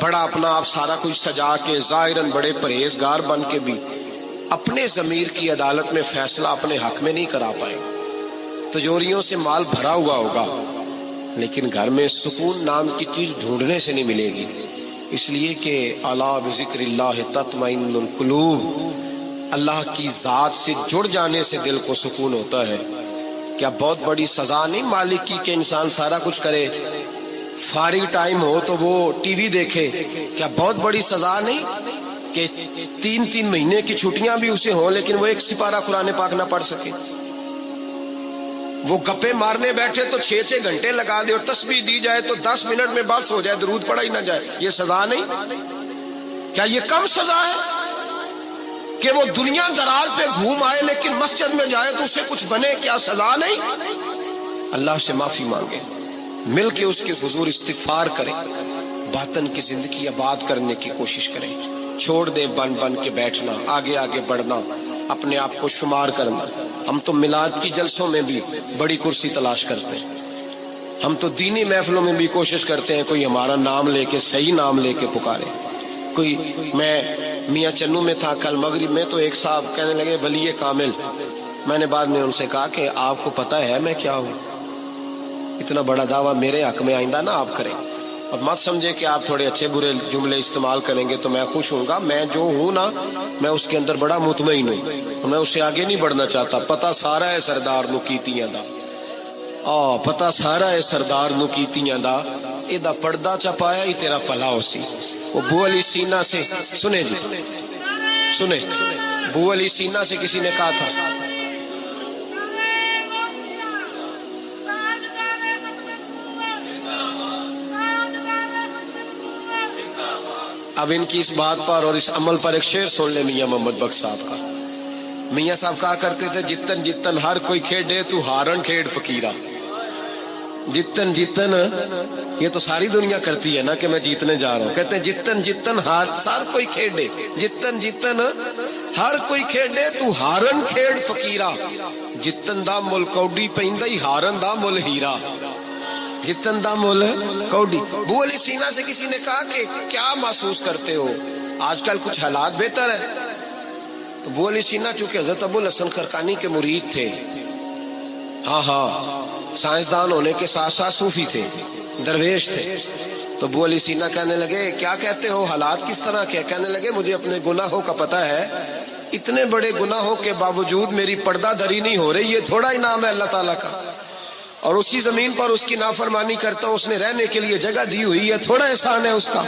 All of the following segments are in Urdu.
بڑا اپنا آپ سارا کچھ سجا کے ظاہراً بڑے پرہیزگار بن کے بھی اپنے ضمیر کی عدالت میں فیصلہ اپنے حق میں نہیں کرا پائے. تجوریوں سے مال بھرا ہوا ہوگا لیکن گھر میں سکون نام کی چیز ڈھونڈنے سے نہیں ملے گی. اس لیے کہ الا بذکر اللہ تطمئن القلوب، اللہ کی ذات سے جڑ جانے سے دل کو سکون ہوتا ہے. کیا بہت بڑی سزا نہیں مالک کی کہ انسان سارا کچھ کرے، فارغ ٹائم ہو تو وہ ٹی وی دیکھے؟ کیا بہت بڑی سزا نہیں کہ 3 مہینے کی چھٹیاں بھی اسے ہوں لیکن وہ ایک سپارہ قرآن پاک نہ پڑھ سکے؟ وہ گپے مارنے بیٹھے تو 6 گھنٹے لگا دے اور تسبیح دی جائے تو 10 منٹ میں بس ہو جائے، درود پڑھا ہی نہ جائے. یہ سزا نہیں؟ کیا یہ کم سزا ہے کہ وہ دنیا دراز پہ گھوم آئے لیکن مسجد میں جائے تو اسے کچھ بنے؟ کیا سزا نہیں؟ اللہ سے معافی مانگے، مل کے اس کے حضور استغفار کریں، باطن کی زندگی آباد کرنے کی کوشش کریں. چھوڑ دیں بن کے بیٹھنا، آگے آگے بڑھنا، اپنے آپ کو شمار کرنا. ہم تو میلاد کی جلسوں میں بھی بڑی کرسی تلاش کرتے ہیں، ہم تو دینی محفلوں میں بھی کوشش کرتے ہیں کوئی ہمارا نام لے کے، صحیح نام لے کے پکارے. کوئی، میں میاں چنو میں تھا کل مغرب میں، تو ایک صاحب کہنے لگے ولی کامل. میں نے بعد میں ان سے کہا کہ آپ کو پتہ ہے میں کیا ہوں؟ اتنا بڑا دعویٰ میرے حق میں آئندہ نہ آپ کریں، اور مت سمجھے کہ آپ تھوڑے اچھے برے جملے استعمال کریں گے تو میں خوش ہوں گا. میں جو ہوں نا، میں اس کے اندر بڑا مطمئن ہوں، میں اس سے آگے نہیں بڑھنا چاہتا. پتہ سارا ہے سردار نو کیتیاں دا، پتہ سارا ہے سردار نو کیتیاں دا، ایدا پردہ چا پایا ہی تیرا پلا ہو سی. وہ بو علی سینا سے سنے جی، سنے، بو علی سینا سے کسی نے کہا تھا اب ان کی اس بات پر اور اس عمل پر ایک شعر سن لے میاں محمد بخش صاحب کا. میاں صاحب کہا کرتے تھے جتن جتن ہر کوئی کھیڈے تو ہارن کھیڈ فقیرہ. جتن جتن یہ تو ساری دنیا کرتی ہے نا کہ میں جیتنے جا رہا ہوں. کہتے ہیں جتن جتن ہر کوئی کھیڈے، جتن جتن ہر کوئی کھیڈے تو ہارن کھیڈ فقیرہ. جتن دا مل کوڈی پیندا ہی ہارن دا مل ہیرا. جتن دا مول کوڈی. بو علی سینا سے کسی نے کہا کہ کیا محسوس کرتے ہو آج کل کچھ حالات بہتر ہے؟ تو بو علی سینا چونکہ حضرت ابو الحسن خرقانی کے مرید تھے، ہاں سائنسدان ہونے کے ساتھ ساتھ صوفی تھے، درویش تھے، تو بو علی سینا کہنے لگے کیا کہتے ہو، حالات کس طرح کے؟ کہنے لگے مجھے اپنے گناہوں کا پتہ ہے، اتنے بڑے گناہوں کے باوجود میری پردہ دری نہیں ہو رہی، یہ تھوڑا ہی نام ہے اللہ تعالیٰ کا، اور اسی زمین پر اس کی نافرمانی کرتا ہوں، اس نے رہنے کے لیے جگہ دی ہوئی ہے، تھوڑا احسان ہے اس کا.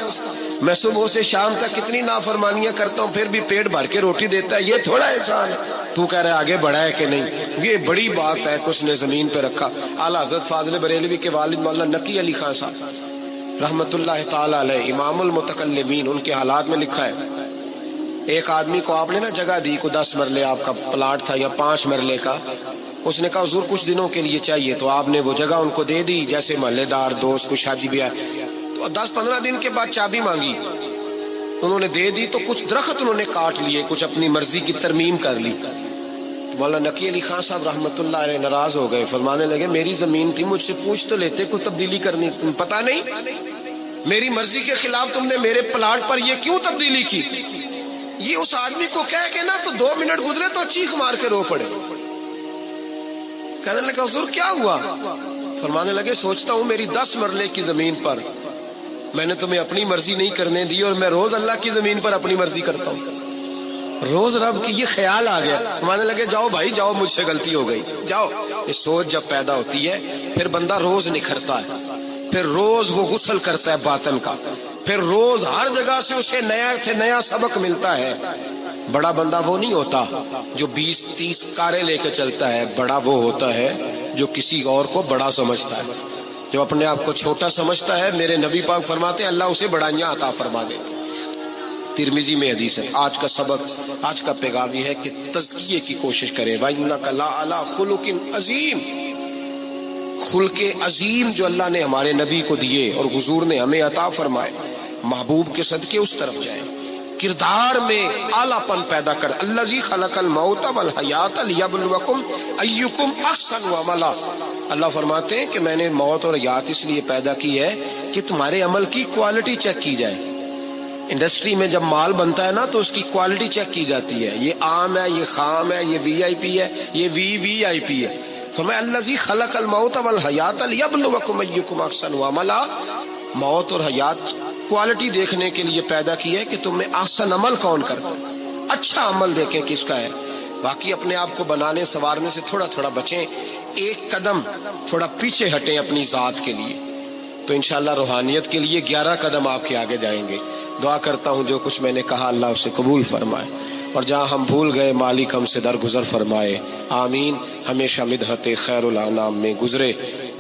میں صبح سے شام تک کتنی نافرمانیاں کرتا ہوں پھر بھی پیٹ بھر کے روٹی دیتا ہے، یہ تھوڑا احسان ہے. تو کہہ رہے آگے بڑھا ہے کہ نہیں؟ یہ بڑی بات ہے کہ اس نے زمین پہ رکھا. اعلیٰ حضرت فاضل بریلوی کے والد مولانا نقی علی خان صاحب رحمت اللہ تعالی علیہ، امام المتکلمین، ان کے حالات میں لکھا ہے ایک آدمی کو آپ نے نا جگہ دی، کو 10 مرلے آپ کا پلاٹ تھا یا 5 مرلے کا، اس نے کہا حضور کچھ دنوں کے لیے چاہیے، تو آپ نے وہ جگہ ان کو دے دی، جیسے محلے دار دوست کو شادی بیاہ. تو 10-15 دن کے بعد چابی مانگی، انہوں نے دے دی، تو کچھ درخت انہوں نے کاٹ لیے، کچھ اپنی مرضی کی ترمیم کر لی. مولانا نقی علی خان صاحب رحمت اللہ علیہ ناراض ہو گئے، فرمانے لگے میری زمین تھی، مجھ سے پوچھ تو لیتے کوئی تبدیلی کرنی، تم پتہ نہیں میری مرضی کے خلاف تم نے میرے پلاٹ پر یہ کیوں تبدیلی کی؟ یہ اس آدمی کو کہہ کے نا تو 2 منٹ گزرے تو چیخ مار کے رو پڑے. کہنے لگا حضور کیا ہوا؟ فرمانے لگے سوچتا ہوں میری 10 مرلے کی زمین پر میں نے تمہیں اپنی مرضی نہیں کرنے دی، اور میں روز اللہ کی زمین پر اپنی مرضی کرتا ہوں. روز رب کی یہ خیال آ گیا، فرمانے لگے جاؤ بھائی جاؤ، مجھ سے غلطی ہو گئی، جاؤ. یہ سوچ جب پیدا ہوتی ہے پھر بندہ روز نکھرتا ہے، پھر روز وہ غسل کرتا ہے باطن کا، پھر روز ہر جگہ سے اسے نیا سے نیا سبق ملتا ہے. بڑا بندہ وہ نہیں ہوتا جو 20-30 کاریں لے کے چلتا ہے، بڑا وہ ہوتا ہے جو کسی اور کو بڑا سمجھتا ہے. جو اپنے آپ کو چھوٹا سمجھتا ہے، میرے نبی پاک فرماتے ہیں اللہ اسے بڑائیاں عطا فرما دے. ترمذی میں حدیث ہے. آج کا سبق، آج کا پیغام یہ ہے کہ تزکیے کی کوشش کریں. وَإِنَّكَ لَعَلَىٰ خُلُقٍ عَظِيمٍ، خلق عظیم جو اللہ نے ہمارے نبی کو دیے اور حضور نے ہمیں عطا فرمائے، محبوب کے صدقے اس طرف جائیں. کردار میں اعلیٰ پن پیدا کر. الذی خلق الموت والحیات لیبلوکم ایکم احسن عملا. اللہ فرماتے ہیں کہ میں نے موت اور حیات اس لیے پیدا کی ہے کہ تمہارے عمل کی کوالٹی چیک کی جائے. انڈسٹری میں جب مال بنتا ہے نا تو اس کی کوالٹی چیک کی جاتی ہے، یہ عام ہے، یہ خام ہے، یہ وی آئی پی ہے، یہ وی آئی پی ہے۔ فرمایا الذی خلق الموت والحیات لیبلوکم ایکم احسن عملا، موت اور حیات کوالٹی دیکھنے کے لیے پیدا کی ہے کہ تم میں احسن عمل کون کرتا ہے، اچھا عمل دیکھیں کس کا ہے۔ باقی اپنے آپ کو بنانے سنوارنے سے تھوڑا تھوڑا بچیں، ایک قدم تھوڑا پیچھے ہٹیں اپنی ذات کے لیے، تو انشاءاللہ روحانیت کے لیے 11 قدم آپ کے آگے جائیں گے۔ دعا کرتا ہوں جو کچھ میں نے کہا اللہ اسے قبول فرمائے، اور جہاں ہم بھول گئے مالک ہم سے درگزر فرمائے، آمین۔ ہمیشہ مدحت خیر الانام میں گزرے،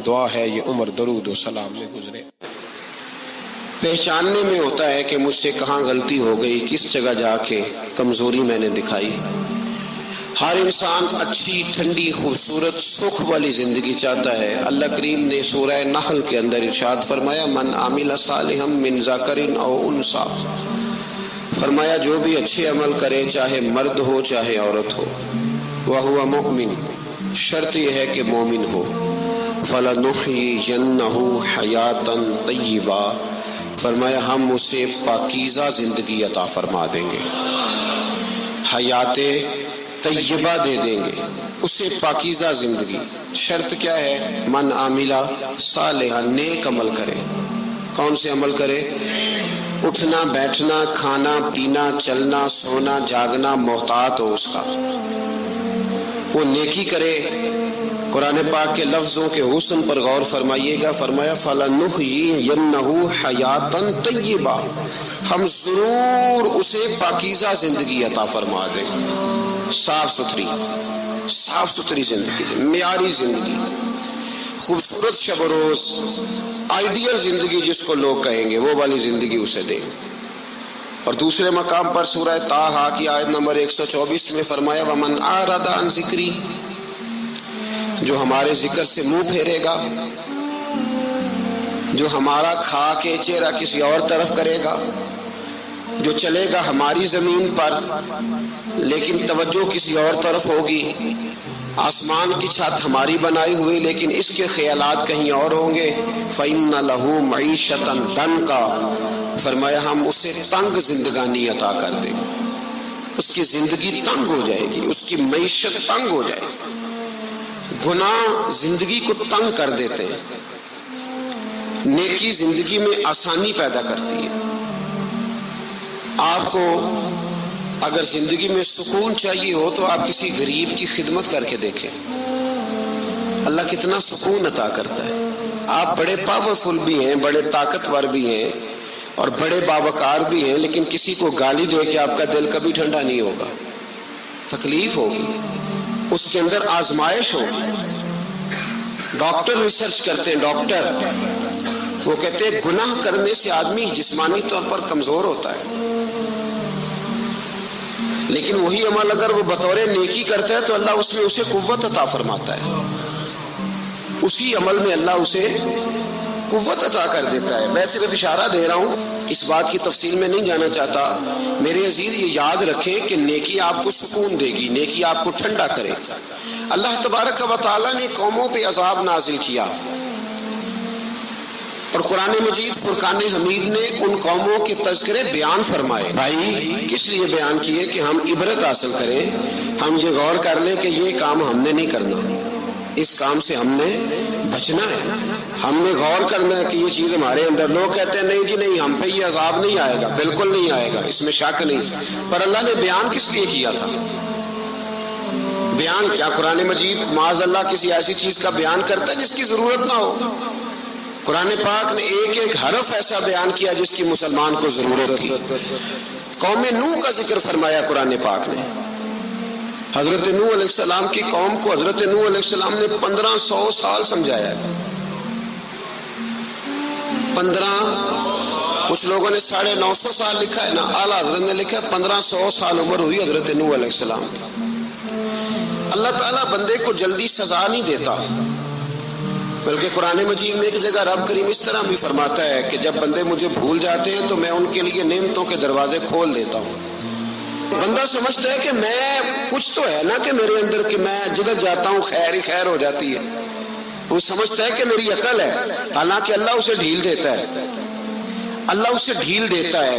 دعا ہے یہ عمر درود و سلام میں گزرے۔ پہچاننے میں ہوتا ہے کہ مجھ سے کہاں غلطی ہو گئی، کس جگہ جا کے کمزوری میں نے دکھائی۔ ہر انسان اچھی، ٹھنڈی، خوبصورت، سکھ والی زندگی چاہتا ہے۔ اللہ کریم نے سورہ نحل کے اندر ارشاد فرمایا من عمل صالحا من ذکر او انثی، فرمایا جو بھی اچھے عمل کرے چاہے مرد ہو چاہے عورت ہو، وہو مؤمن، شرط یہ ہے کہ مومن ہو، فلنحیینہ حیاتا طیبہ، فرمایا ہم اسے پاکیزہ زندگی عطا فرما دیں گے، حیات طیبہ دے دیں گے اسے، پاکیزہ زندگی۔ شرط کیا ہے؟ من عاملہ صالحا، نیک عمل کرے۔ کون سے عمل کرے؟ اٹھنا بیٹھنا، کھانا پینا، چلنا سونا جاگنا محتاط ہو اس کا، وہ نیکی کرے۔ قرآن پاک کے لفظوں کے حسن پر غور فرمائیے گا، فرمایا فَلَنُحْيِيَنَّهُ حَيَاتًا طَيِّبَةً، ہم ضرور اسے پاکیزہ زندگی عطا فرما دیں، صاف ستھری زندگی، معیاری زندگی، خوبصورت شب و روز، آئیڈیل زندگی جس کو لوگ کہیں گے وہ والی زندگی اسے دیں۔ اور دوسرے مقام پر سورہ طٰہٰ کی آیت نمبر 124 میں فرمایا وَمَنْ أَعْرَضَ عَنْ ذِكْرِی، جو ہمارے ذکر سے منہ پھیرے گا، جو ہمارا کھا کے چہرہ کسی اور طرف کرے گا، جو چلے گا ہماری زمین پر لیکن توجہ کسی اور طرف ہوگی، آسمان کی چھت ہماری بنائی ہوئی لیکن اس کے خیالات کہیں اور ہوں گے، فَإِنَّ لَهُ مَعِيشَةً ضَنْكًا، فرمایا ہم اسے تنگ زندگانی عطا کر دیں گے، اس کی زندگی تنگ ہو جائے گی، اس کی معیشت تنگ ہو جائے گی۔ گناہ زندگی کو تنگ کر دیتے ہیں، نیکی زندگی میں آسانی پیدا کرتی ہے۔ آپ کو اگر زندگی میں سکون چاہیے ہو تو آپ کسی غریب کی خدمت کر کے دیکھیں، اللہ کتنا سکون عطا کرتا ہے۔ آپ بڑے پاورفل بھی ہیں، بڑے طاقتور بھی ہیں اور بڑے باوقار بھی ہیں، لیکن کسی کو گالی دے کے آپ کا دل کبھی ٹھنڈا نہیں ہوگا، تکلیف ہوگی، اس کے اندر آزمائش ہوگی۔ ڈاکٹر ریسرچ کرتے ہیں، ڈاکٹر وہ کہتے ہیں گناہ کرنے سے آدمی جسمانی طور پر کمزور ہوتا ہے، لیکن وہی عمل اگر وہ بطور نیکی کرتا ہے تو اللہ اس میں اسے قوت عطا فرماتا ہے، اسی عمل میں اللہ اسے قوت عطا کر دیتا ہے۔ میں صرف اشارہ دے رہا ہوں، اس بات کی تفصیل میں نہیں جانا چاہتا۔ میرے عزیز یہ یاد رکھیں کہ نیکی آپ کو سکون دے گی، نیکی آپ کو ٹھنڈا کرے گی۔ اللہ تبارک و تعالیٰ نے قوموں پہ عذاب نازل کیا اور قرآن مجید فرقان حمید نے ان قوموں کے تذکرے بیان فرمائے۔ بھائی کس لیے بیان کیے؟ کہ ہم عبرت حاصل کریں، ہم یہ غور کر لیں کہ یہ کام ہم نے نہیں کرنا، اس کام سے ہم نے بچنا ہے، ہم نے غور کرنا ہے کہ یہ چیز ہمارے اندر۔ لوگ کہتے ہیں نہیں جی نہیں، ہم پہ یہ عذاب نہیں آئے گا، بالکل نہیں آئے گا، اس میں شک نہیں۔ پر اللہ نے بیان کس لیے کیا تھا؟ بیان کیا قرآن مجید معاذ اللہ کسی ایسی چیز کا بیان کرتا ہے جس کی ضرورت نہ ہو؟ قرآن پاک نے ایک ایک حرف ایسا بیان کیا جس کی مسلمان کو ضرورت تھی۔ قوم نوح کا ذکر فرمایا قرآن پاک نے، حضرت نوح علیہ السلام کی قوم کو حضرت نوح علیہ السلام نے 1500 سال سمجھایا ہے۔ 15، کچھ لوگوں نے 950 سال لکھا ہے نا، اعلیٰ حضرت نے لکھا ہے 1500 سال عمر ہوئی حضرت نوح علیہ السلام کی۔ اللہ تعالیٰ بندے کو جلدی سزا نہیں دیتا، بلکہ قرآن مجید میں ایک جگہ رب کریم اس طرح بھی فرماتا ہے کہ جب بندے مجھے بھول جاتے ہیں تو میں ان کے لیے نعمتوں کے دروازے کھول دیتا ہوں۔ بندہ سمجھتا ہے کہ میں کچھ تو ہے نا کہ میرے اندر کہ میں جدھر جاتا ہوں خیر ہی خیر ہو جاتی ہے، وہ سمجھتا ہے کہ میری عقل ہے، حالانکہ اللہ اسے ڈھیل دیتا ہے، اللہ اسے ڈھیل دیتا ہے۔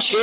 6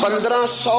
1500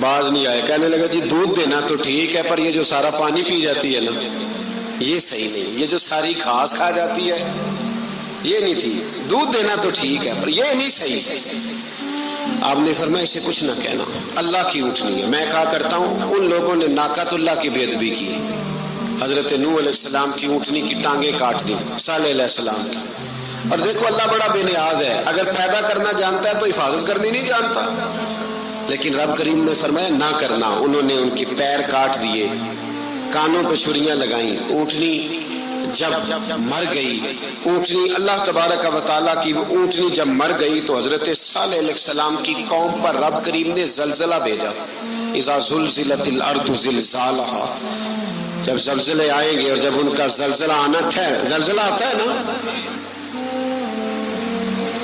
باز نہیں آئے. کہنے لگا جی دودھ دینا تو ٹھیک ہے پر یہ جو سارا پانی پی جاتی ہے نا یہ صحیح نہیں. یہ جو ساری گھاس کھا جاتی ہے یہ نہیں ٹھیک. دودھ دینا تو ٹھیک ہے پر یہ نہیں صحیح. آپ نے فرمایا اسے کچھ نہ کہنا, اللہ کی اونٹنی ہے. میں کہا کرتا ہوں ان لوگوں نے ناقۃ اللہ کی بے ادبی کی. حضرت نوح علیہ السلام کی اونٹنی کی ٹانگیں کاٹ دی, صالح علیہ السلام کی. اور دیکھو اللہ بڑا بے نیاز ہے, اگر پیدا کرنا جانتا ہے تو حفاظت کرنی نہیں جانتا. لیکن رب کریم نے فرمایا نہ کرنا. انہوں نے ان کے پیر کاٹ دیے, کانوں پہ چھریاں لگائیں. اونٹنی جب مر گئی, اونٹنی اللہ تبارک و تعالیٰ کی وہ اونٹنی جب مر گئی تو حضرت صالح علیہ السلام کی قوم پر رب کریم نے زلزلہ بھیجا. اذا زلزلت الارض زلزالها, جب زلزلے آئیں گے اور جب ان کا زلزلہ آنا تھا, زلزلہ آتا ہے نا,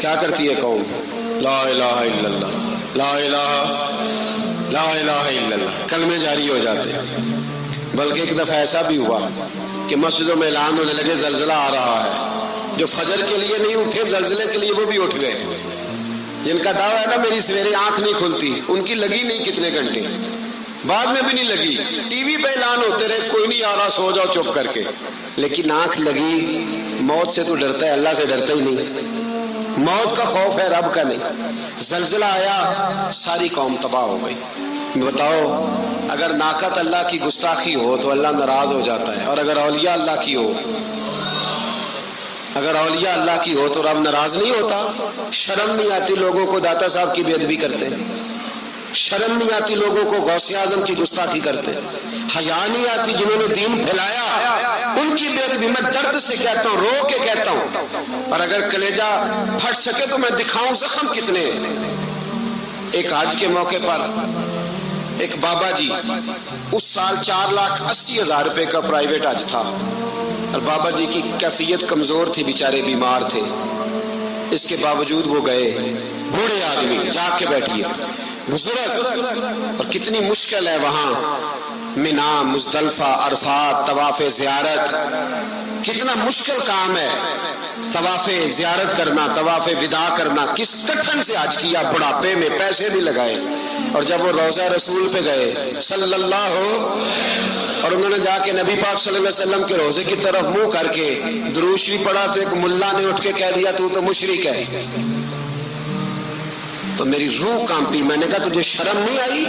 کیا کرتی ہے قوم؟ لا الہ الا اللہ, لا الہ الا اللہ, کلمے جاری ہو جاتے ہیں. بلکہ ایک دفعہ ایسا بھی ہوا کہ مسجدوں میں اعلان ہونے لگے زلزلہ آ رہا ہے. جو فجر کے لیے نہیں اٹھے زلزلے کے لیے وہ بھی اٹھ گئے. جن کا دعویٰ ہے نا میری سویرے آنکھ نہیں کھلتی, ان کی لگی نہیں کتنے گھنٹے, بعد میں بھی نہیں لگی. ٹی وی پہ اعلان ہوتے رہے کوئی نہیں آ رہا, سو جاؤ چپ کر کے. لیکن آنکھ لگی. موت سے تو ڈرتا ہے, اللہ سے ڈرتا ہی نہیں. موت کا خوف ہے, رب کا نہیں. زلزلہ آیا, ساری قوم تباہ ہو گئی. بتاؤ اگر ناقت اللہ کی گستاخی ہو تو اللہ ناراض ہو جاتا ہے, اور اگر اولیاء اللہ کی ہو, اگر اولیاء اللہ کی ہو تو رب ناراض نہیں ہوتا. شرم نہیں آتی لوگوں کو داتا صاحب کی بے ادبی کرتے, شرم نہیں آتی لوگوں کو غوث اعظم کی گستاخی کرتے, حیا نہیں آتی جنہوں نے دین پھیلایا ان کی بے ادبی. میں درد سے کہتا ہوں, رو کے کہتا ہوں, اور اگر کلیجہ پھٹ سکے تو میں دکھاؤں زخم کتنے. ایک حج کے موقع پر ایک بابا جی, اس سال 4,80,000 روپے کا پرائیویٹ حج تھا, اور بابا جی کی کیفیت کمزور تھی, بیچارے بیمار تھے. اس کے باوجود وہ گئے. بوڑھے آدمی, جا کے بیٹھیے, بزرگ, اور کتنی مشکل ہے وہاں منا, مزدلفہ, عرفات, طواف زیارت, کتنا مشکل کام ہے طواف زیارت کرنا, طواف وداع کرنا. کس کٹھن سے حج کیا, بڑھاپے میں پیسے بھی لگائے. اور جب وہ روضہ رسول پہ گئے صلی اللہ ہو, اور انہوں نے جا کے نبی پاک صلی اللہ علیہ وسلم کے روزے کی طرف منہ کر کے درود شریف پڑھا تو ایک ملا نے اٹھ کے کہہ دیا تو مشرک ہے. تو میری روح کانپی. میں نے کہا تجھے شرم نہیں آئی,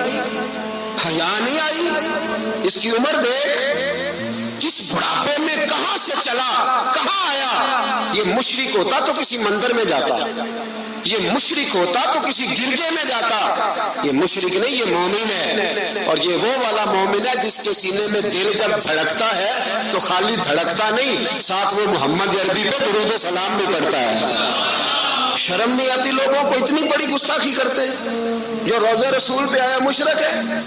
حیا نہیں آئی؟ اس کی عمر دیکھ, جس بڑھاپے میں کہاں سے چلا, کہاں آیا. یہ مشرک ہوتا تو کسی مندر میں جاتا, یہ مشرک ہوتا تو کسی گرجے میں جاتا. یہ مشرک نہیں, یہ مومن ہے. اور یہ وہ والا مومن ہے جس کے سینے میں دل جب دھڑکتا ہے تو خالی دھڑکتا نہیں, ساتھ وہ محمد عربی پہ درود و سلام بھی پڑھتا ہے. شرم نہیں آتی لوگوں کو, اتنی بڑی گستاخی کرتے. جو روزہ رسول پہ آیا مشرک ہے.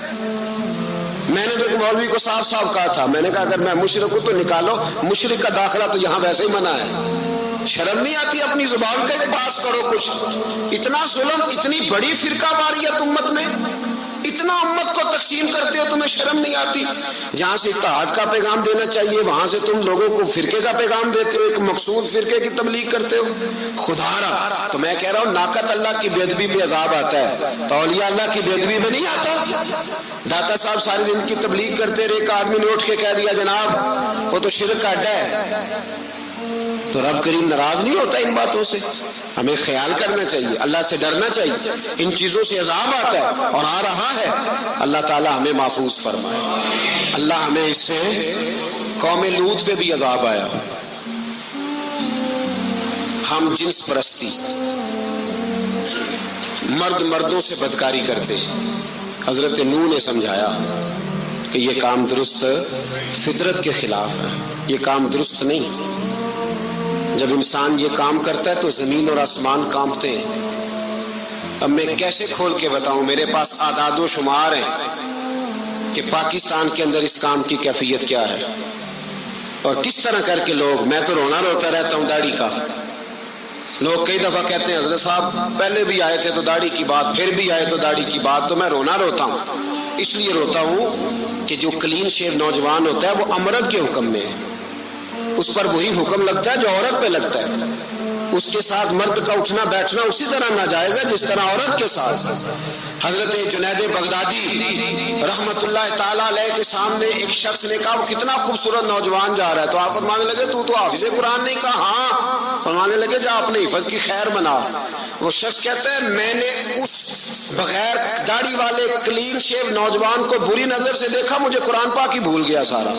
میں نے تو ایک مولوی کو صاف صاف کہا تھا, میں نے کہا اگر میں مشرک ہوں تو نکالو, مشرک کا داخلہ تو یہاں ویسے ہی منع ہے. شرم نہیں آتی, اپنی زبان کا پاس کرو کچھ. اتنا ظلم, اتنی بڑی فرقہ واریت امت میں, اتنا امت کو تقسیم کرتے ہو, تمہیں شرم نہیں آتی. جہاں سے اتحاد کا پیغام دینا چاہیے وہاں سے تم لوگوں کو فرقے کا پیغام دیتے ہو, ایک مقصود فرقے کی تبلیغ کرتے ہو. خدا را, تو میں کہہ رہا ہوں ناقت اللہ کی بے ادبی پہ عذاب آتا ہے, تو اولیاء اللہ کی بے ادبی میں نہیں آتا. داتا صاحب ساری زندگی تبلیغ کرتے رہے, ایک آدمی نے اٹھ کے کہہ دیا جناب وہ تو شرک کا اڈا ہے, تو رب کریم ناراض نہیں ہوتا ان باتوں سے. ہمیں خیال کرنا چاہیے, اللہ سے ڈرنا چاہیے. ان چیزوں سے عذاب آتا ہے اور آ رہا ہے. اللہ تعالی ہمیں محفوظ فرمائے. اللہ ہمیں اس سے, قوم لوط پہ بھی عذاب آیا. ہم جنس پرستی, مرد مردوں سے بدکاری کرتے. حضرت نوح نے سمجھایا کہ یہ کام درست فطرت کے خلاف ہے, یہ کام درست نہیں. جب انسان یہ کام کرتا ہے تو زمین اور آسمان کانپتے ہیں. اب میں کیسے کھول کے بتاؤں, میرے پاس اعداد و شمار ہیں کہ پاکستان کے اندر اس کام کی کیفیت کیا ہے اور کس طرح کر کے لوگ, میں تو رونا روتا رہتا ہوں داڑھی کا. لوگ کئی دفعہ کہتے ہیں حضرت صاحب پہلے بھی آئے تھے تو داڑھی کی بات, پھر بھی آئے تو داڑھی کی بات. تو میں رونا روتا ہوں, اس لیے روتا ہوں کہ جو کلین شیو نوجوان ہوتا ہے وہ امرد کے حکم میں ہے. اس پر وہی حکم لگتا ہے جو عورت پہ لگتا ہے. اس کے ساتھ مرد کا اٹھنا بیٹھنا اسی طرح ناجائز ہے جس طرح عورت کے ساتھ. حضرت جنید بغدادی رحمت اللہ تعالیٰ علیہ کے سامنے ایک شخص نے کہا وہ کتنا خوبصورت نوجوان جا رہا ہے, تو آپ فرمانے لگے تو حافظ قرآن نہیں؟ کہا ہاں. فرمانے لگے جا اپنے حفظ کی خیر بنا. وہ شخص کہتا ہے میں نے اس بغیر داڑھی والے کلین شیو نوجوان کو بری نظر سے دیکھا, مجھے قرآن پاک ہی بھول گیا, سارا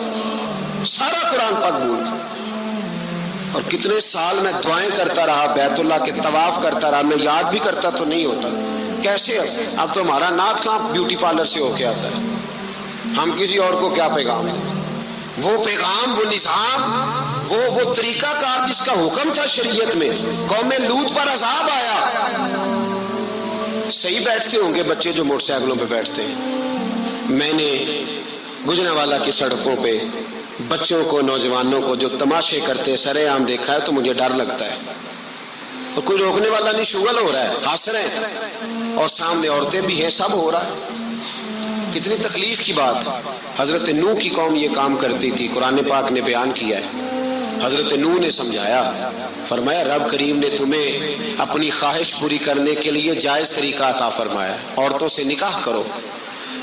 قرآن پاک بھول گیا. اور کتنے سال میں دعائیں کرتا رہا, بیت اللہ کے طواف کرتا رہا, میں یاد بھی کرتا تو نہیں ہوتا. کیسے اب تو ہمارا نعت کہاں بیوٹی پارلر سے ہو کے آتا ہے, ہم کسی اور کو کیا پیغام, وہ پیغام, وہ نظام, وہ طریقہ کار جس کا حکم تھا شریعت میں. قوم لوط پر عذاب آیا. صحیح بیٹھتے ہوں گے بچے جو موٹر سائیکلوں پہ بیٹھتے ہیں. میں نے گجرانوالہ کی سڑکوں پہ بچوں کو, نوجوانوں کو جو تماشے کرتے سرے عام دیکھا ہے تو مجھے ڈر لگتا ہے. اور کوئی روکنے والا نہیں, شغل ہو رہا ہے, ہنس رہے ہیں, اور سامنے عورتیں بھی ہیں, سب ہو رہا ہے. کتنی تکلیف کی بات. حضرت نوح کی قوم یہ کام کرتی تھی, قرآن پاک نے بیان کیا ہے. حضرت نوح نے سمجھایا, فرمایا رب کریم نے تمہیں اپنی خواہش پوری کرنے کے لیے جائز طریقہ عطا فرمایا, عورتوں سے نکاح کرو,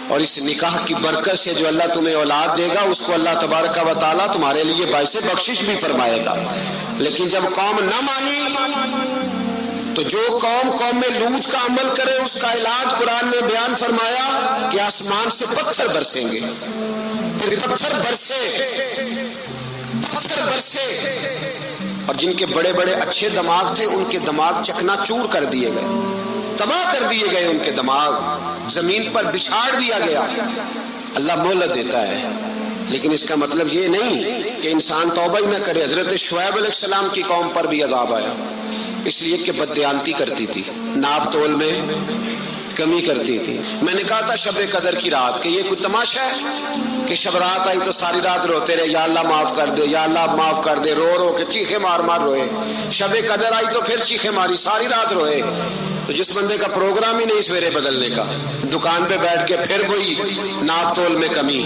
اور اس نکاح کی برکت سے جو اللہ تمہیں اولاد دے گا اس کو اللہ تبارک و تعالیٰ تمہارے لیے باعث بخشش بھی فرمائے گا. لیکن جب قوم نہ مانی تو جو قوم لوط کا عمل کرے اس کا علاج قرآن نے بیان فرمایا کہ آسمان سے پتھر برسیں گے. پھر پتھر برسے اور جن کے بڑے بڑے اچھے دماغ تھے ان کے دماغ چکنا چور کر دیے گئے, تباہ کر دیے گئے, ان کے دماغ زمین پر بچھاڑ دیا گیا. اللہ مہلت دیتا ہے, لیکن اس کا مطلب یہ نہیں کہ انسان توبہ ہی نہ کرے. حضرت شعیب علیہ السلام کی قوم پر بھی عذاب آیا, اس لیے کہ بددیانتی کرتی تھی, ناپ تول میں کمی کرتی تھی. میں نے کہا تھا شب قدر کی رات کہ یہ کوئی تماشا ہے کہ شب رات آئی تو ساری رات روتے رہے, یا اللہ معاف کر دے, یا اللہ معاف کر دے, رو رو کے چیخے مار مار روئے. شب قدر آئی تو پھر چیخے ماری, ساری رات روئے. تو جس بندے کا پروگرام ہی نہیں سویرے بدلنے کا, دکان پہ بیٹھ کے پھر وہی ناپ تول میں کمی,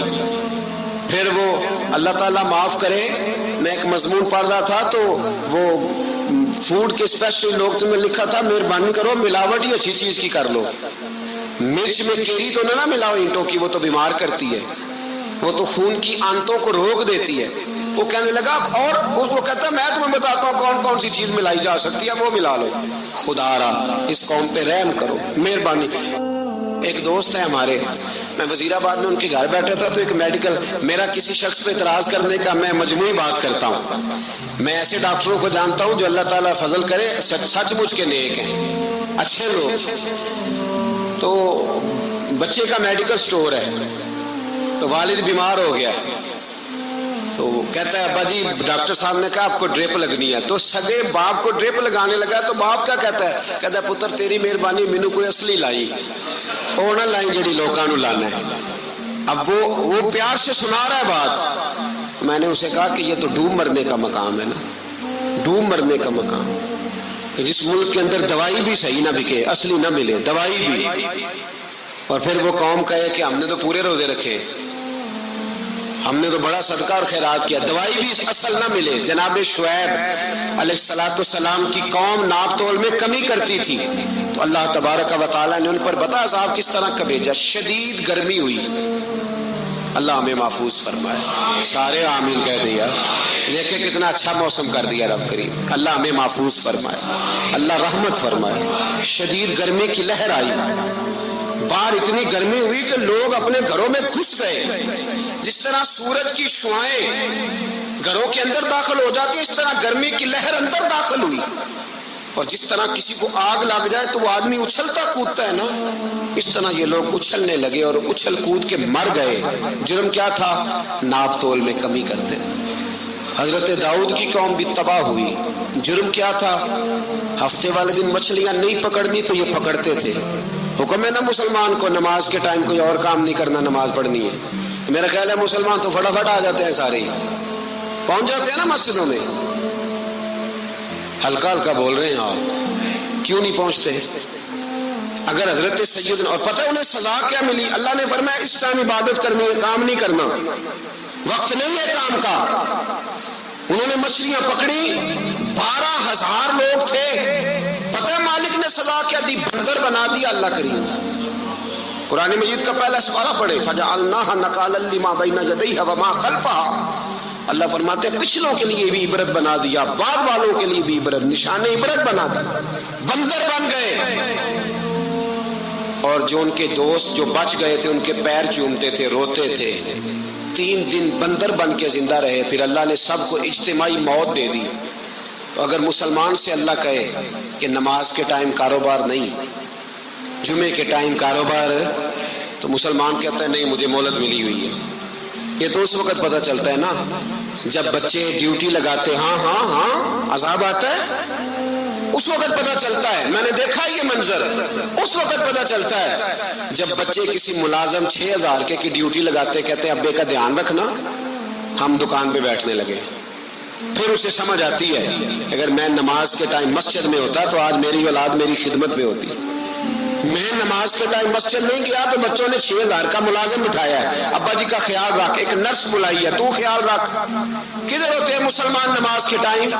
پھر وہ اللہ تعالیٰ معاف کرے. میں ایک مضمون پڑھ رہا تھا تو وہ فوڈ کے اسپیشل لوگ میں لکھا تھا مہربانی کرو ملاوٹ ہی اچھی چیز کی کر لو, مرچ میں کیری تو نہ ملاؤ اینٹوں کی, وہ تو بیمار کرتی ہے, وہ تو خون کی آنتوں کو روک دیتی ہے. وہ کہنے لگا, اور وہ کہتا ہے میں تمہیں بتاتا ہوں کون کون سی چیز ملائی جا سکتی ہے, وہ ملا لو. خدا را اس قوم پہ رحم کرو, مہربانی. ایک دوست ہے ہمارے, میں وزیر آباد میں ان کے گھر بیٹھا تھا تو ایک میڈیکل, میرا کسی شخص پہ اعتراض کرنے کا میں مجموعی بات کرتا ہوں. میں ایسے ڈاکٹروں کو جانتا ہوں جو اللہ تعالیٰ فضل کرے سچ مچ کے نیک ہیں, اچھے لوگ. تو بچے کا میڈیکل سٹور ہے, تو والد بیمار ہو گیا, تو کہتا ہے ابا جی ڈاکٹر صاحب نے کہا آپ کو ڈرپ لگنی ہے. تو سگے باپ کو ڈرپ لگانے لگا تو باپ کیا کہتا ہے پتر تیری مہربانی, مینو کوئی اصلی لائی, اور نہ لائی جڑی لوکاں نو لانا ہے. اب وہ پیار سے سنا رہا ہے بات. میں نے اسے کہا کہ یہ تو ڈوب مرنے کا مقام ہے نا, ڈوب مرنے کا مقام, کہ جس ملک کے اندر دوائی بھی صحیح نہ بکے, اصلی نہ ملے دوائی بھی, اور پھر وہ قوم کہے کہ ہم نے تو پورے روزے رکھے, ہم نے تو بڑا صدقہ اور خیرات کیا, دوائی بھی اصل نہ ملے. جناب شعیب علیہ السلام کی قوم ناپ تول میں کمی کرتی تھی, تو اللہ تبارک و تعالیٰ نے ان پر بتا عذاب کس طرح کا بھیجا. شدید گرمی ہوئی, اللہ ہمیں محفوظ فرمائے. سارے آمین کہہ دیا. دیکھیں کتنا اچھا موسم کر دیا رب کریم, اللہ ہمیں محفوظ فرمائے, اللہ رحمت فرمائے. شدید گرمی کی لہر آئی, باہر اتنی گرمی ہوئی کہ لوگ اپنے گھروں میں گھس گئے. جس طرح سورج کی شعاعیں گھروں کے اندر داخل ہو جاتی, اس طرح گرمی کی لہر اندر داخل ہوئی. اور جس طرح کسی کو آگ لگ جائے تو وہ آدمی اچھلتا کودتا ہے نا, اس طرح یہ لوگ اچھلنے لگے اور اچھل کود کے مر گئے. جرم کیا تھا؟ ناپ تول میں کمی کرتے. حضرت داؤد کی قوم بھی تباہ ہوئی. جرم کیا تھا؟ ہفتے والے دن مچھلیاں نہیں پکڑنی تو یہ پکڑتے تھے. حکم ہے نا مسلمان کو نماز کے ٹائم کوئی اور کام نہیں کرنا, نماز پڑھنی ہے. میرا خیال ہے مسلمان تو فٹافٹ آ جاتے ہیں, سارے پہنچ جاتے ہیں نا مسجدوں میں. ہلکا ہلکا بول رہے ہیں آپ, کیوں نہیں پہنچتے؟ اگر حضرت سیدنا, اور پتہ انہیں سزا کیا ملی؟ اللہ نے فرمایا اس ٹائم عبادت کرنی ہے, کام نہیں کرنا, وقت نہیں ہے کام کا. انہوں نے مچھلیاں پکڑی، 12,000 لوگ تھے. پتہ ہے مالک نے سزا کیا دی؟ بندر بنا دیا اللہ کریم. قرآن مجید کا پہلا سپارہ پڑھے، فَجَعَلْنَاهَا نَكَالًا لِمَا بَيْنَ يَدَيْهَا وَمَا خَلْفَهَا. اللہ فرماتے ہیں پچھلوں کے لیے بھی عبرت بنا دیا، بعد والوں کے لیے بھی عبرت، نشان عبرت بنا دیا. بندر بن گئے، اور جو ان کے دوست جو بچ گئے تھے ان کے پیر چومتے تھے، روتے تھے. 3 دن بندر بن کے زندہ رہے. پھر اللہ نے سب کو اجتماعی موت دے دی. تو اگر مسلمان سے اللہ کہے کہ نماز کے ٹائم کاروبار نہیں، جمعے کے ٹائم کاروبار، تو مسلمان کہتا ہے نہیں مجھے مہلت ملی ہوئی ہے. یہ تو اس وقت پتہ چلتا ہے نا جب بچے ڈیوٹی لگاتے، ہاں عذاب آتا ہے، اس وقت پتہ چلتا ہے. میں نے دیکھا یہ منظر، اس وقت پتہ چلتا ہے جب بچے کسی ملازم 6,000 کی ڈیوٹی لگاتے، کہتے ہیں ابے کا دھیان رکھنا، ہم دکان پہ بیٹھنے لگے. پھر اسے سمجھ آتی ہے اگر میں نماز کے ٹائم مسجد میں ہوتا تو آج میری اولاد میری خدمت پہ ہوتی. میں نماز کے ٹائم مسجد نہیں گیا تو بچوں نے 6,000 کا ملازم بٹھایا ہے. ابا جی کا خیال رکھ، ایک نرس بلائی ہے، تو خیال رکھ. کدھر ہوتے ہیں مسلمان نماز کے ٹائم؟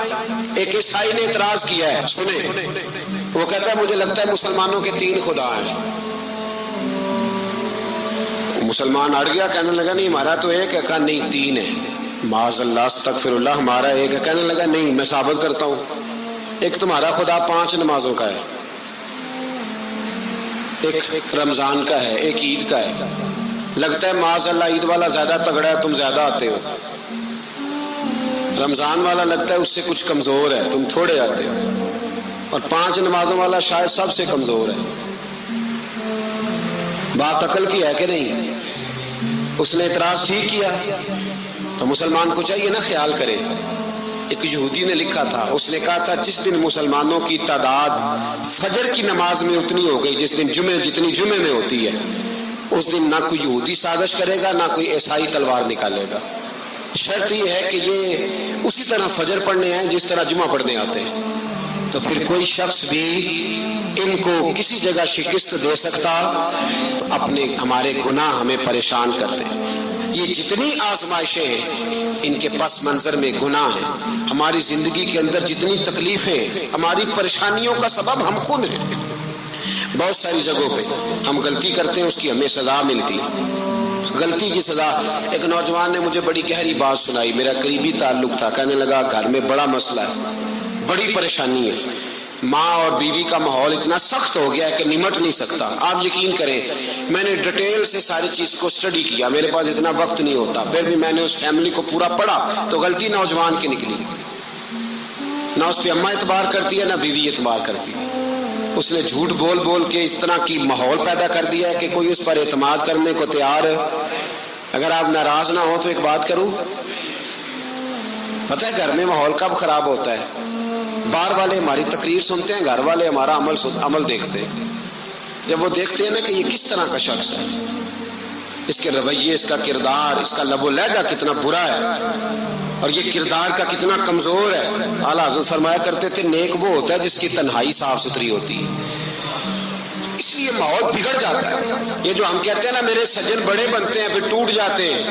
ایک عیسائی نے اعتراض کیا ہے، سنیں، وہ کہتا ہے مجھے لگتا ہے مسلمانوں کے 3 خدا ہیں. مسلمان اڑ گیا، کہنے لگا نہیں ہمارا تو ایک ہے. کہا نہیں 3 ہے. معاذ اللہ استغفر اللہ، ہمارا ایک ہے. کہنے لگا نہیں میں ثابت کرتا ہوں، ایک تمہارا خدا 5 نمازوں کا ہے، ایک رمضان کا ہے، ایک عید کا ہے. لگتا ہے معاذ اللہ عید والا زیادہ تگڑا ہے، تم زیادہ آتے ہو. رمضان والا لگتا ہے اس سے کچھ کمزور ہے، تم تھوڑے آتے ہو. اور 5 نمازوں والا شاید سب سے کمزور ہے. بات عقل کی ہے کہ نہیں؟ اس نے اعتراض ٹھیک کیا. تو مسلمان کو چاہیے نا خیال کرے. ایک یہودی نے لکھا تھا، اس نے کہا تھا جس دن مسلمانوں کی تعداد فجر کی نماز میں اتنی ہو گئی جس دن جتنی جمعے میں ہوتی ہے، اس دن نہ کوئی یہودی سازش کرے گا نہ کوئی عیسائی تلوار نکالے گا. شرط یہ ہے کہ یہ اسی طرح فجر پڑھنے ہیں جس طرح جمعہ پڑھنے آتے ہیں. تو پھر کوئی شخص بھی ان کو کسی جگہ شکست دے سکتا تو اپنے ہمارے گناہ ہمیں پریشان کرتے ہیں. یہ جتنی آزمائشیں ہیں ان کے پس منظر میں گناہ ہیں. ہماری زندگی کے اندر جتنی تکلیفیں، ہماری پریشانیوں کا سبب ہم خود ہیں. بہت ساری جگہوں پہ ہم غلطی کرتے ہیں، اس کی ہمیں سزا ملتی. غلطی کی سزا. ایک نوجوان نے مجھے بڑی گہری بات سنائی، میرا قریبی تعلق تھا. کہنے لگا گھر میں بڑا مسئلہ ہے، بڑی پریشانی ہے، ماں اور بیوی کا ماحول اتنا سخت ہو گیا ہے کہ نمٹ نہیں سکتا. آپ یقین کریں میں نے ڈیٹیل سے ساری چیز کو اسٹڈی کیا، میرے پاس اتنا وقت نہیں ہوتا، پھر بھی میں نے اس فیملی کو پورا پڑھا. تو غلطی نوجوان کی نکلی، نہ اس پہ اماں اعتبار کرتی ہے نہ بیوی اعتبار کرتی ہے. اس نے جھوٹ بول بول کے اس طرح کی ماحول پیدا کر دیا ہے کہ کوئی اس پر اعتماد کرنے کو تیار ہے. اگر آپ ناراض نہ ہو تو ایک بات کروں، پتہ ہے گھر میں ماحول کب خراب ہوتا ہے؟ باہر والے ہماری تقریر سنتے ہیں، گھر والے ہمارا عمل دیکھتے ہیں. جب وہ دیکھتے ہیں نا کہ یہ کس طرح کا شخص ہے، اس کے رویے، اس کا کردار، اس کا لب و لہجہ کتنا برا ہے اور یہ کردار کا کتنا کمزور ہے. اعلیٰ حضرت فرمایا کرتے تھے نیک وہ ہوتا ہے جس کی تنہائی صاف ستھری ہوتی ہے. اس لیے ماحول بگڑ جاتا ہے. یہ جو ہم کہتے ہیں نا میرے سجن بڑے بنتے ہیں پھر ٹوٹ جاتے ہیں،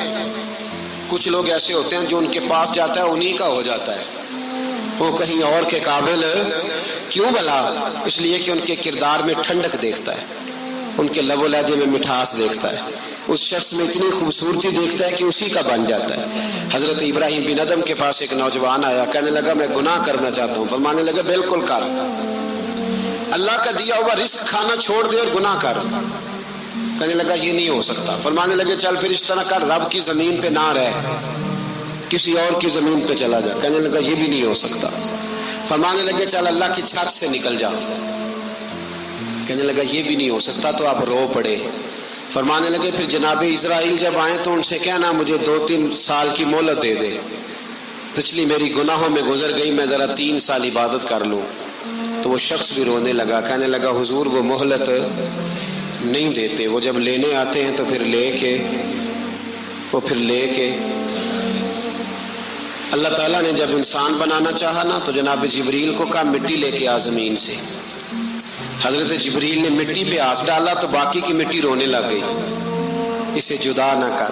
کچھ لوگ ایسے ہوتے ہیں جو ان کے پاس جاتا ہے انہی کا ہو جاتا ہے. وہ کہیں اور کے قابل کیوں بھلا؟ اس لیے کہ ان کے کردار میں ٹھنڈک دیکھتا ہے، ان کے لب و لہجے میں مٹھاس دیکھتا ہے، اس شخص میں اتنی خوبصورتی دیکھتا ہے کہ اسی کا بن جاتا ہے. حضرت ابراہیم بن ادم کے پاس ایک نوجوان آیا، کہنے لگا میں گناہ کرنا چاہتا ہوں. فرمانے لگا بالکل کر، اللہ کا دیا ہوا رزق کھانا چھوڑ دے اور گناہ کر. کہنے لگا یہ نہیں ہو سکتا. فرمانے لگے چل پھر اس طرح کر، رب کی زمین پہ نہ رہ، کسی اور کی زمین پہ چلا جا. کہنے لگا یہ بھی نہیں ہو سکتا. فرمانے لگے چل اللہ کی چھت سے نکل جا. کہنے لگا یہ بھی نہیں ہو سکتا. تو آپ رو پڑے. فرمانے لگے پھر جناب اسرائیل جب آئیں تو ان سے کہنا مجھے 2-3 سال کی مہلت دے دے، پچھلی میری گناہوں میں گزر گئی، میں ذرا 3 سال عبادت کر لوں. تو وہ شخص بھی رونے لگا، کہنے لگا حضور وہ مہلت نہیں دیتے، وہ جب لینے آتے ہیں تو پھر لے کے اللہ تعالیٰ نے جب انسان بنانا چاہا نا تو جناب جبریل کو کہا مٹی لے کے آ زمین سے. حضرت جبریل نے مٹی پہ ہاتھ ڈالا تو باقی کی مٹی رونے لگ گئی، اسے جدا نہ کر.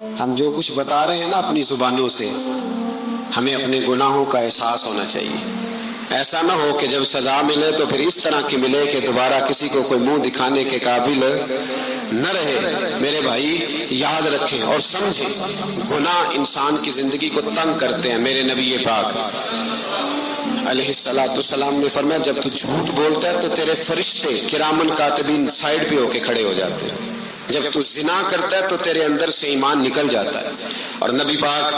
ہم جو کچھ بتا رہے ہیں نا اپنی زبانوں سے، ہمیں اپنے گناہوں کا احساس ہونا چاہیے. ایسا نہ ہو کہ جب سزا ملے تو پھر اس طرح کی ملے کہ دوبارہ کسی کو کوئی منہ دکھانے کے قابل نہ رہے. میرے بھائی یاد رکھیں اور سمجھیں، گناہ انسان کی زندگی کو تنگ کرتے ہیں. میرے نبی پاک علیہ السلام نے فرمایا جب تو جھوٹ بولتا ہے تو تیرے فرشتے کرامن کاتبین سائڈ پہ ہو کے کھڑے ہو جاتے ہیں. جب تو زنا کرتا ہے تو تیرے اندر سے ایمان نکل جاتا ہے. اور نبی پاک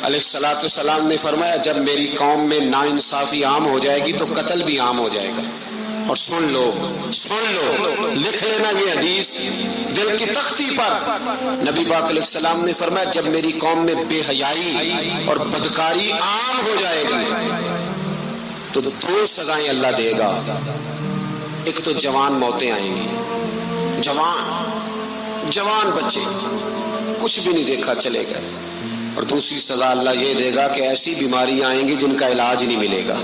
علیہ السلام نے فرمایا جب میری قوم میں ناانصافی عام ہو جائے گی تو قتل بھی عام ہو جائے گا. اور سن لو لکھ لینا یہ حدیث دل کی تختی پر. نبی پاک علیہ السلام نے فرمایا جب میری قوم میں بے حیائی اور بدکاری عام ہو جائے گی تو 2 سزائیں اللہ دے گا. ایک تو جوان موتیں آئیں گی، جوان بچے کچھ بھی نہیں دیکھا چلے گئے. اور دوسری سزا اللہ یہ دے گا کہ ایسی بیماریاں آئیں گی جن کا علاج نہیں ملے گا،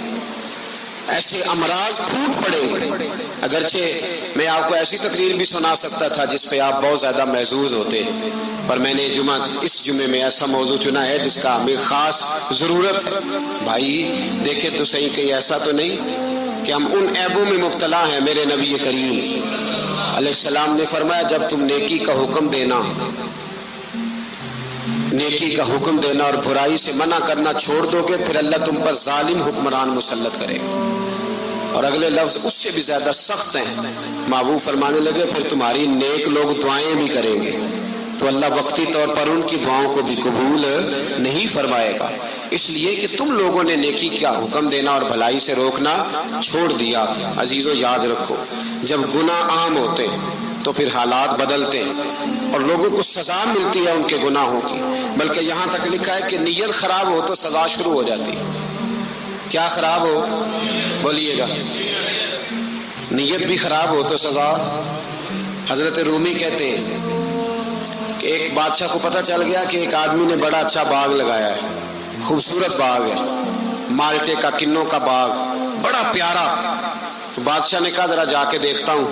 ایسے امراض پھوٹ پڑیں گے. اگرچہ میں آپ کو ایسی تقریر بھی سنا سکتا تھا جس پہ آپ بہت زیادہ محظوظ ہوتے، پر میں نے اس جمعے میں ایسا موضوع چنا ہے جس کا ہمیں خاص ضرورت ہے. بھائی دیکھیں تو صحیح کہیں ایسا تو نہیں کہ ہم ان عیبوں میں مبتلا ہیں. میرے نبی کریم علیہ السلام نے فرمایا جب تم نیکی کا حکم دینا اور برائی سے منع کرنا چھوڑ دو گے پھر اللہ تم پر ظالم حکمران مسلط کرے گا. اور اگلے لفظ اس سے بھی زیادہ سخت ہیں. محبوب فرمانے لگے پھر تمہاری نیک لوگ دعائیں بھی کریں گے تو اللہ وقتی طور پر ان کی دعاؤں کو بھی قبول نہیں فرمائے گا. اس لیے کہ تم لوگوں نے نیکی کا حکم دینا اور بھلائی سے روکنا چھوڑ دیا. عزیزو یاد رکھو جب گناہ عام ہوتے تو پھر حالات بدلتے ہیں اور لوگوں کو سزا ملتی ہے ان کے گناہوں کی. بلکہ یہاں تک لکھا ہے کہ نیت خراب ہو تو سزا شروع ہو جاتی. کیا خراب ہو بولیے گا؟ نیت بھی خراب ہو تو سزا. حضرت رومی کہتے ہیں کہ ایک بادشاہ کو پتہ چل گیا کہ ایک آدمی نے بڑا اچھا باغ لگایا ہے، خوبصورت باغ ہے، مالٹے کا کنوں کا باغ بڑا پیارا. تو بادشاہ نے کہا ذرا جا کے دیکھتا ہوں.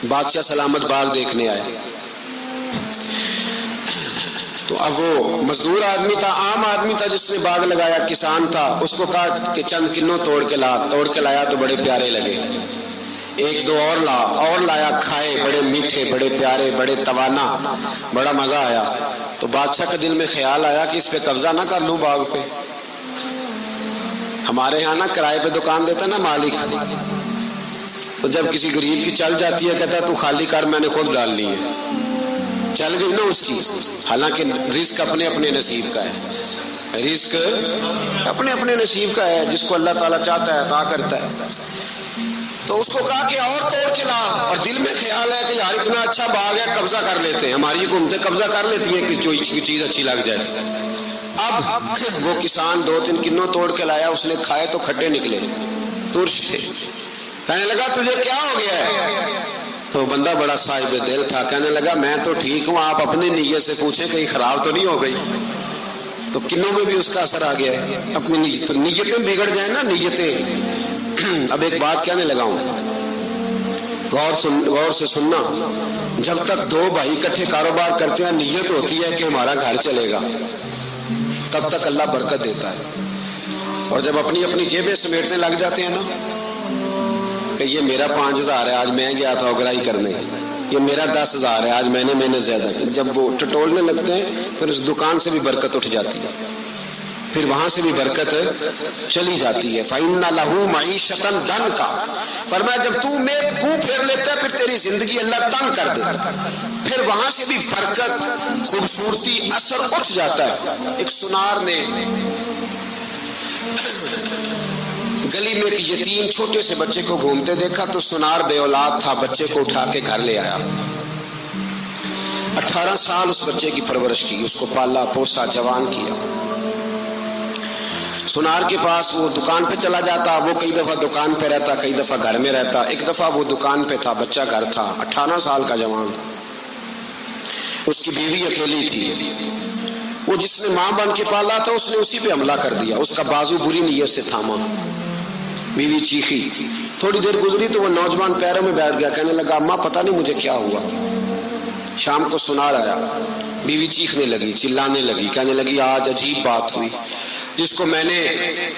بادشاہ سلامت باغ دیکھنے آئے. تو اب وہ مزدور آدمی تھا، عام آدمی تھا جس نے باغ لگایا، کسان تھا. اس کو کہا کہ چند کنوں توڑ کے لایا تو بڑے پیارے لگے. 1-2 اور لایا، کھائے، بڑے میٹھے، بڑے پیارے، بڑے توانا، بڑا مزہ آیا. تو بادشاہ کے دل میں خیال آیا کہ اس پہ قبضہ نہ کر لوں باغ پہ. ہمارے ہاں نا کرائے پہ دکان دیتا نا مالک، تو جب کسی غریب کی چل جاتی ہے کہتا ہے تو خالی کر، میں نے خود ڈال لی ہے. چل گئی نا اس کی. حالانکہ رزق اپنے اپنے نصیب کا ہے، رزق اپنے اپنے نصیب کا ہے، جس کو اللہ تعالیٰ چاہتا ہے عطا کرتا ہے. تو اس کو کہا کہ اور توڑ کے لا. اور دل میں خیال ہے کہ یار اتنا اچھا باغ ہے قبضہ کر لیتے ہیں. ہماری حکومتیں قبضہ کر لیتی ہیں کہ جو چیز اچھی لگ جائے. اب وہ کسان 2-3 کنوں توڑ کے لایا، اس نے کھائے تو کھٹے نکلے، ترش تھے. کہنے لگا تجھے کیا ہو گیا ہے؟ تو بندہ بڑا صاحب دل تھا، کہنے لگا میں تو ٹھیک ہوں، آپ اپنی نیت سے پوچھیں کہیں خراب تو نہیں ہو گئی. تو کنوں میں بھی اس کا اثر آ گیا ہے. اپنی نیتیں بگڑ جائیں نا، نیتیں. اب ایک بات کہنے لگا ہوں، غور سے سننا. جب تک 2 بھائی اکٹھے کاروبار کرتے ہیں نیت ہوتی ہے کہ ہمارا گھر چلے گا، تب تک اللہ برکت دیتا ہے. اور جب اپنی اپنی جیبیں سمیٹنے لگ جاتے ہیں نا کہ یہ میرا 5000 ہے، آج میں گیا تھا اگرائی کرنے، یہ میرا 10,000 ہے، آج میں نے محنت زیادہ کی. جب وہ ٹٹولنے لگتے ہیں پھر اس دکان سے بھی برکت اٹھ جاتی ہے، پھر وہاں سے بھی برکت چلی جاتی ہے. فَإِنَّ لَهُ مَعِيشَةً ضَنْكَ. فرمایا جب تو میں منہ پھیر لیتا ہے پھر تیری زندگی اللہ تنگ کر دیتا، پھر وہاں سے بھی برکت، خوبصورتی، اثر اٹھ جاتا ہے. ایک سنار نے گلی میں ایک یتیم چھوٹے سے بچے کو گھومتے دیکھا تو سنار بے اولاد تھا، بچے کو اٹھا کے گھر لے آیا. 18 سال اس بچے کی پرورش کی، اس کو پالا پوسا، جوان کیا. سنار کے پاس وہ دکان پہ چلا جاتا، وہ کئی دفعہ دکان پہ رہتا، کئی دفعہ گھر میں رہتا. ایک دفعہ وہ دکان پہ تھا، بچہ گھر تھا، 18 سال کا جوان. اس کی بیوی اکیلی تھی. وہ جس نے ماں بن کے پالا تھا اس نے اسی پہ حملہ کر دیا، اس کا بازو بری نیت سے تھاما. بیوی چیخی. تھوڑی دیر گزری تو وہ نوجوان پیروں میں بیٹھ گیا, کہنے لگا اماں پتہ نہیں مجھے کیا ہوا. شام کو سنار آیا, بیوی چیخنے لگی, چلانے لگی, کہنے لگی آج عجیب بات ہوئی, جس کو میں نے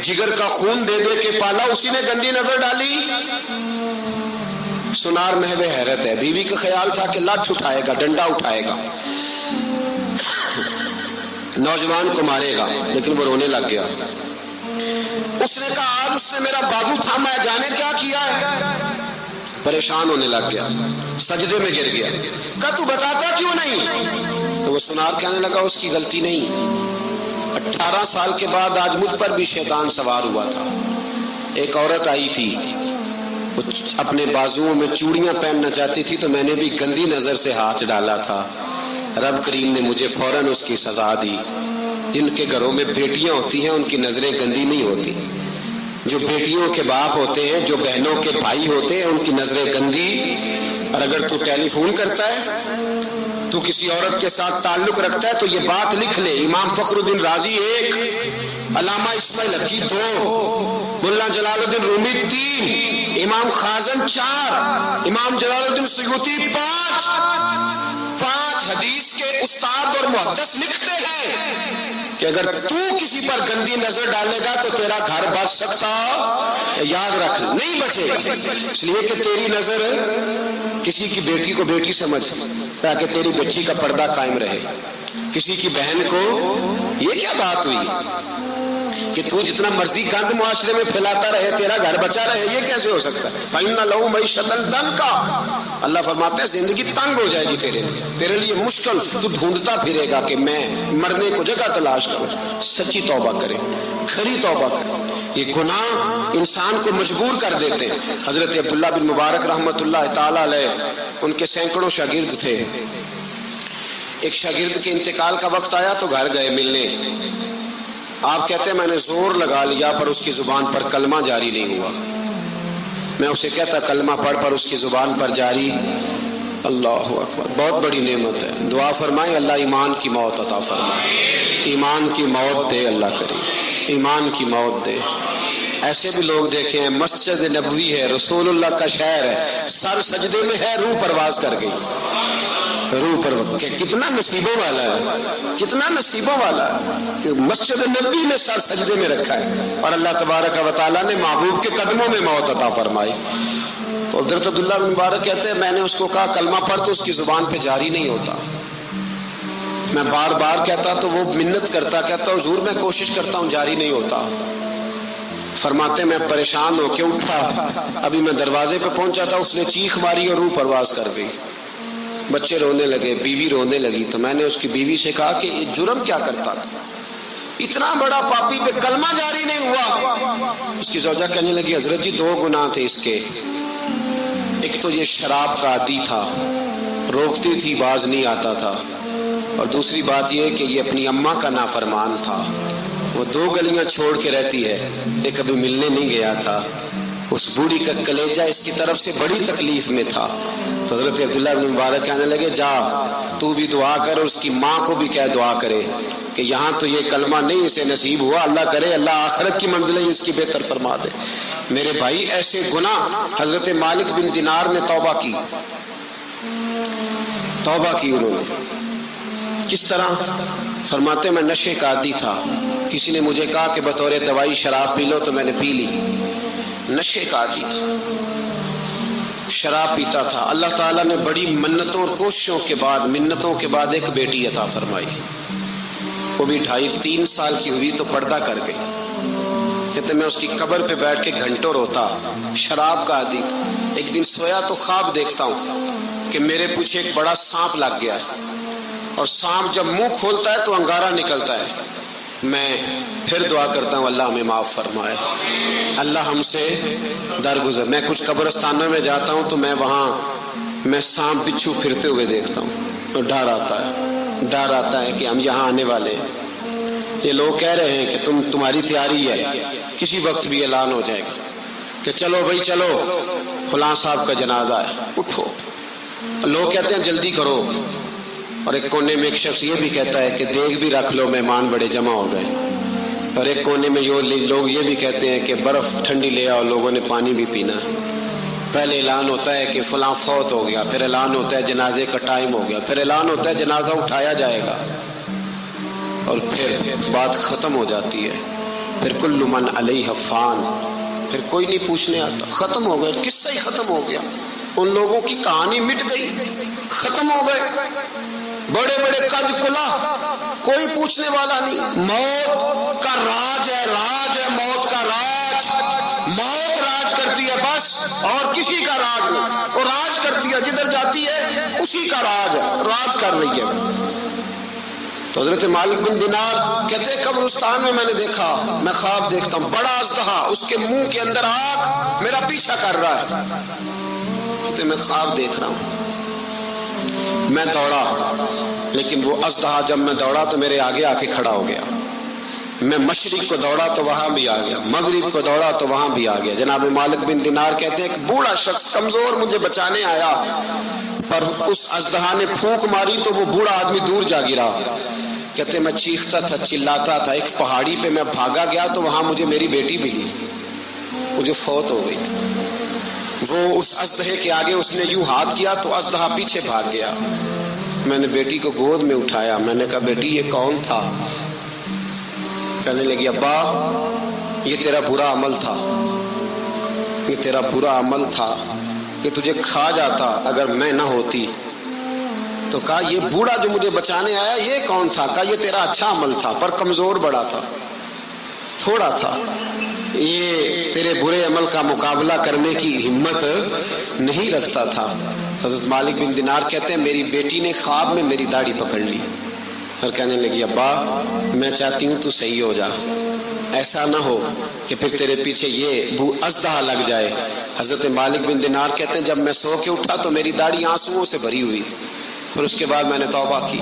جگر کا خون دے دے کے پالا اسی نے گندی نظر ڈالی. سنار محو حیرت ہے. بیوی کا خیال تھا کہ لاٹھ اٹھائے گا, ڈنڈا اٹھائے گا, نوجوان کو مارے گا, لیکن وہ رونے لگ گیا. اس نے کہا آج اس نے میرا بازو تھاما ہے, جانے کیا کیا ہے. پریشان ہونے لگ گیا, سجدے میں گر گیا. کہا تو بتاتا کیوں نہیں؟ تو وہ سنار کہنے لگا اس کی غلطی نہیں. 18 سال کے بعد آج مجھ پر بھی شیطان سوار ہوا تھا. ایک عورت آئی تھی, وہ اپنے بازوؤں میں چوڑیاں پہننا چاہتی تھی, تو میں نے بھی گندی نظر سے ہاتھ ڈالا تھا. رب کریم نے مجھے فوراً اس کی سزا دی. جن کے گھروں میں بیٹیاں ہوتی ہیں ان کی نظریں گندی نہیں ہوتی. جو بیٹیوں کے باپ ہوتے ہیں, جو بہنوں کے بھائی ہوتے ہیں, ان کی نظریں گندی. اور اگر تو ٹیلی فون کرتا ہے, تو کسی عورت کے ساتھ تعلق رکھتا ہے, تو یہ بات لکھ لے, امام فخر الدین رازی 1, علامہ اسماعیل حقی 2, ملا جلال الدین رومی 3, امام خازن 4, امام جلال الدین سیوطی 5 حدیث کے استاد اور محدث لکھتے ہیں کہ اگر تو کسی پر گندی نظر ڈالے گا تو تیرا گھر بچ سکتا, یاد رکھ, نہیں بچے گا. اس لیے کہ تیری نظر کسی کی بیٹی کو بیٹی سمجھ, تاکہ تیری بچی کا پردہ قائم رہے. کسی کی بہن کو, یہ کیا بات ہوئی کہ تو جتنا مرضی گند معاشرے میں پھیلاتا رہے تیرا گھر بچا رہے, یہ کیسے ہو سکتا ہے؟ فَإِنَّ لَهُ مَعِيشَةً ضَنْكَ. اللہ فرماتے ہیں زندگی تنگ ہو جائے گی تیرے لیے مشکل. تو ڈھونڈتا پھرے گا کہ میں مرنے کو جگہ تلاش کروں. سچی توبہ کرے, کھری توبہ کرے. یہ گناہ انسان کو مجبور کر دیتے ہیں. حضرت عبداللہ بن مبارک رحمت اللہ تعالی علیہ, ان کے سینکڑوں شاگرد تھے. ایک شاگرد کے انتقال کا وقت آیا تو گھر گئے ملنے. آپ کہتے ہیں میں نے زور لگا لیا پر اس کی زبان پر کلمہ جاری نہیں ہوا. میں اسے کہتا کلمہ پڑھ پر اس کی زبان پر جاری. اللہ اکبر, بہت بڑی نعمت ہے. دعا فرمائیں اللہ ایمان کی موت عطا فرمائے, ایمان کی موت دے اللہ کریم, ایمان کی موت دے. ایسے بھی لوگ دیکھے ہیں, مسجد نبوی ہے, رسول اللہ کا شہر ہے, سر سجدے میں ہے, روح پرواز کر گئی. روح پر کتنا نصیبوں والا ہے, کتنا نصیبوں والا ہے کہ مسجد نبوی میں سر سجدے میں رکھا ہے, اور اللہ تبارک و تعالیٰ نے محبوب کے قدموں میں موت عطا فرمائی. تو حضرت عبداللہ بن مبارک کہتے ہیں میں نے اس کو کہا کلمہ پڑھ, تو اس کی زبان پہ جاری نہیں ہوتا. میں بار بار کہتا تو وہ منت کرتا, کہتا حضور میں کوشش کرتا ہوں جاری نہیں ہوتا. فرماتے میں پریشان ہو کے اٹھا, ابھی میں دروازے پہ پہنچا تھا, اس نے چیخ ماری اور روح پرواز کر گئی. بچے رونے لگے, بیوی رونے لگی. تو میں نے اس کی بیوی سے کہا کہ یہ جرم کیا کرتا تھا, اتنا بڑا پاپی پہ کلمہ جاری نہیں ہوا. اس کی زوجہ کہنے لگی حضرت جی 2 گناہ تھے اس کے. ایک تو یہ شراب کا عادی تھا, روکتی تھی باز نہیں آتا تھا, اور دوسری بات یہ کہ یہ اپنی اماں کا نافرمان تھا. وہ 2 گلیاں چھوڑ کے رہتی ہے, یہ کبھی ملنے نہیں گیا تھا. اس بوڑھی کا کلیجہ اس کی طرف سے بڑی تکلیف میں تھا. تو حضرت عبداللہ بن مبارک کہنے لگے جا تو بھی دعا کر, اور اس کی ماں کو بھی کہہ دعا کرے کہ یہاں تو یہ کلمہ نہیں اسے نصیب ہوا, اللہ کرے اللہ آخرت کی منزلیں اس کی بہتر فرما دے. میرے بھائی ایسے گناہ, حضرت مالک بن دینار نے توبہ کی انہوں نے. کس طرح؟ فرماتے میں نشے کا عادی تھا, کسی نے مجھے کہا کہ بطور دوائی شراب پی لو تو میں نے پی لی. نشے کا عادی تھا, شراب پیتا تھا. اللہ تعالیٰ نے بڑی منتوں اور کوششوں کے بعد, منتوں کے بعد ایک بیٹی عطا فرمائی. وہ بھی 2.5-3 سال کی ہوئی تو پردہ کر گئی. کہتے میں اس کی قبر پہ بیٹھ کے گھنٹوں روتا. شراب کا عادی تھا. ایک دن سویا تو خواب دیکھتا ہوں کہ میرے پیچھے ایک بڑا سانپ لگ گیا ہے, اور سانپ جب منہ کھولتا ہے تو انگارہ نکلتا ہے. میں پھر دعا کرتا ہوں اللہ ہمیں معاف فرمائے, اللہ ہم سے درگزر. میں کچھ قبرستانوں میں جاتا ہوں تو میں وہاں میں سانپ بچھو پھرتے ہوئے دیکھتا ہوں, تو ڈر آتا ہے کہ ہم یہاں آنے والے ہیں. یہ لوگ کہہ رہے ہیں کہ تمہاری تیاری ہے, کسی وقت بھی اعلان ہو جائے گا کہ چلو بھائی چلو فلاں صاحب کا جنازہ ہے, اٹھو. لوگ کہتے ہیں جلدی کرو, اور ایک کونے میں ایک شخص یہ بھی کہتا ہے کہ دیگ بھی رکھ لو, مہمان بڑے جمع ہو گئے. اور ایک کونے میں لوگ یہ بھی کہتے ہیں کہ برف ٹھنڈی لے آؤ، لوگوں نے پانی بھی پینا ہے۔ پہلے اعلان ہوتا ہے کہ فلاں فوت ہو گیا، پھر اعلان ہوتا ہے جنازے کا ٹائم ہو گیا، پھر اعلان ہوتا ہے جنازہ اٹھایا جائے گا، اور پھر بات ختم ہو جاتی ہے۔ پھر کل من علیہ فان، پھر کوئی نہیں پوچھنے آتا، ختم ہو گئے، قصہ ہی ختم ہو گیا، ان لوگوں کی کہانی مٹ گئی، ختم ہو گئے، بڑے بڑے قد کلا، کوئی پوچھنے والا نہیں۔ موت کا راج ہے، راج ہے موت کا راج، موت راج کرتی ہے بس، اور کسی کا راج نہیں، وہ راج کرتی ہے، جدھر جاتی ہے اسی کا راج ہے، راج کر رہی ہے۔ تو حضرت مالک بن دینار کہتے ہیں قبرستان میں میں نے دیکھا، میں خواب دیکھتا ہوں، بڑا اژدہا، اس کے منہ کے اندر آگ میرا پیچھا کر رہا ہے، کہتے میں خواب دیکھ رہا ہوں، میں دوڑا، لیکن وہ اژدہا جب میں دوڑا تو میرے آگے آ کے کھڑا ہو گیا۔ میں مشرق کو دوڑا تو وہاں بھی آ گیا، مغرب کو دوڑا تو وہاں بھی آ گیا۔ جناب مالک بن دینار کہتے ہیں ایک بوڑھا شخص کمزور مجھے بچانے آیا، پر اس اژدہا نے پھونک ماری تو وہ بوڑھا آدمی دور جا گرا۔ کہتے میں چیختا تھا، چلاتا تھا، ایک پہاڑی پہ میں بھاگا گیا تو وہاں مجھے میری بیٹی ملی، مجھے فوت ہو گئی۔ وہ اس اژدہے کے آگے اس نے یوں ہاتھ کیا تو اژدہا پیچھے بھاگ گیا۔ میں نے بیٹی کو گود میں اٹھایا، میں نے کہا بیٹی یہ کون تھا؟ کہنے لگی ابا یہ تیرا برا عمل تھا، یہ تیرا برا عمل تھا، یہ تجھے کھا جاتا اگر میں نہ ہوتی۔ تو کہا یہ بوڑھا جو مجھے بچانے آیا یہ کون تھا؟ کہا یہ تیرا اچھا عمل تھا، پر کمزور بڑا تھا، تھوڑا تھا، یہ تیرے برے عمل کا مقابلہ کرنے کی ہمت نہیں رکھتا تھا۔ حضرت مالک بن دینار کہتے ہیں میری بیٹی نے خواب میں میری داڑھی پکڑ لی اور کہنے لگی ابا میں چاہتی ہوں تو صحیح ہو جا، ایسا نہ ہو کہ پھر تیرے پیچھے یہ اژدہا لگ جائے۔ حضرت مالک بن دینار کہتے ہیں جب میں سو کے اٹھا تو میری داڑھی آنسوؤں سے بھری ہوئی، پھر اس کے بعد میں نے توبہ کی،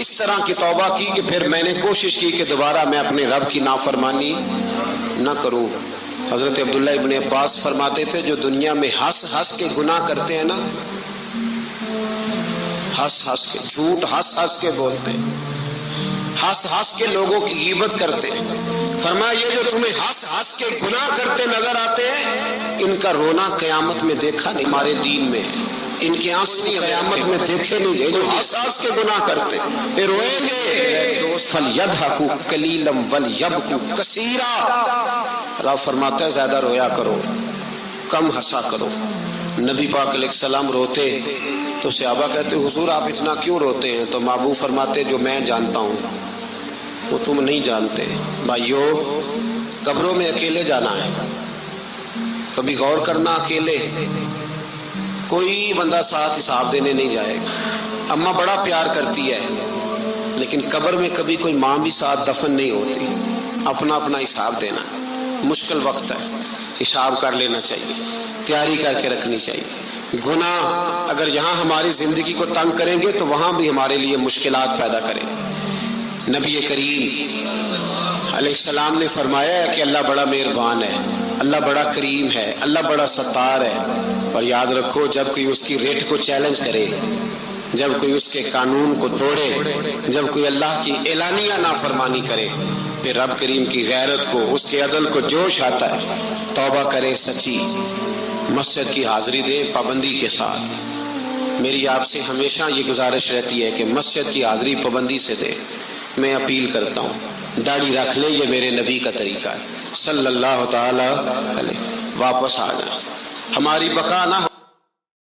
اس طرح کی توبہ کی کہ پھر میں نے کوشش کی کہ دوبارہ میں اپنے رب کی نافرمانی نہ کروں۔ حضرت عبداللہ ابن عباس فرماتے تھے جو دنیا میں ہنس ہنس کے گناہ کرتے ہیں نا، ہنس ہنس کے جھوٹ ہنس ہنس کے بولتے ہیں، ہنس ہنس کے لوگوں کی غیبت کرتے ہیں، فرمایا یہ جو تمہیں ہنس ہنس کے گناہ کرتے نظر آتے ہیں ان کا رونا قیامت میں دیکھا نہیں ہمارے دین میں، ان کے آنسو قیامت میں دیکھے نہیں گئے۔ جو ہنس ہنس کے گناہ کرتے یہ روئیں گے، فَلْيَضْحَكُوا قَلِيلًا وَلْيَبْكُوا كَثِيرًا۔ رب فرماتا ہے زیادہ رویا کرو، کم ہنسا کرو۔ نبی پاک علیہ السلام روتے تو صحابہ کہتے حضور آپ اتنا کیوں روتے ہیں؟ تو محبوب فرماتے جو میں جانتا ہوں وہ تم نہیں جانتے۔ بھائیو قبروں میں اکیلے جانا ہے، کبھی غور کرنا، اکیلے، کوئی بندہ ساتھ حساب دینے نہیں جائے گا۔ اماں بڑا پیار کرتی ہے لیکن قبر میں کبھی کوئی ماں بھی ساتھ دفن نہیں ہوتی، اپنا اپنا حساب دینا مشکل وقت ہے، حساب کر لینا چاہیے، تیاری کر کے رکھنی چاہیے۔ گناہ اگر یہاں ہماری زندگی کو تنگ کریں گے تو وہاں بھی ہمارے لیے مشکلات پیدا کریں گے۔ نبی کریم علیہ السلام نے فرمایا ہے کہ اللہ بڑا مہربان ہے، اللہ بڑا کریم ہے، اللہ بڑا ستار ہے، اور یاد رکھو جب کوئی اس کی ریٹ کو چیلنج کرے، جب کوئی اس کے قانون کو توڑے، جب کوئی اللہ کی اعلانیہ نافرمانی کرے، پھر رب کریم کی غیرت کو، اس کے عدل کو جوش آتا ہے، توبہ کرے سچی، مسجد کی حاضری دے پابندی کے ساتھ۔ میری آپ سے ہمیشہ یہ گزارش رہتی ہے کہ مسجد کی حاضری پابندی سے دے۔ میں اپیل کرتا ہوں داڑھی رکھ لے، یہ میرے نبی کا طریقہ ہے صلی اللہ تعالی علیہ، واپس آ جائیں، ہماری بقا نہ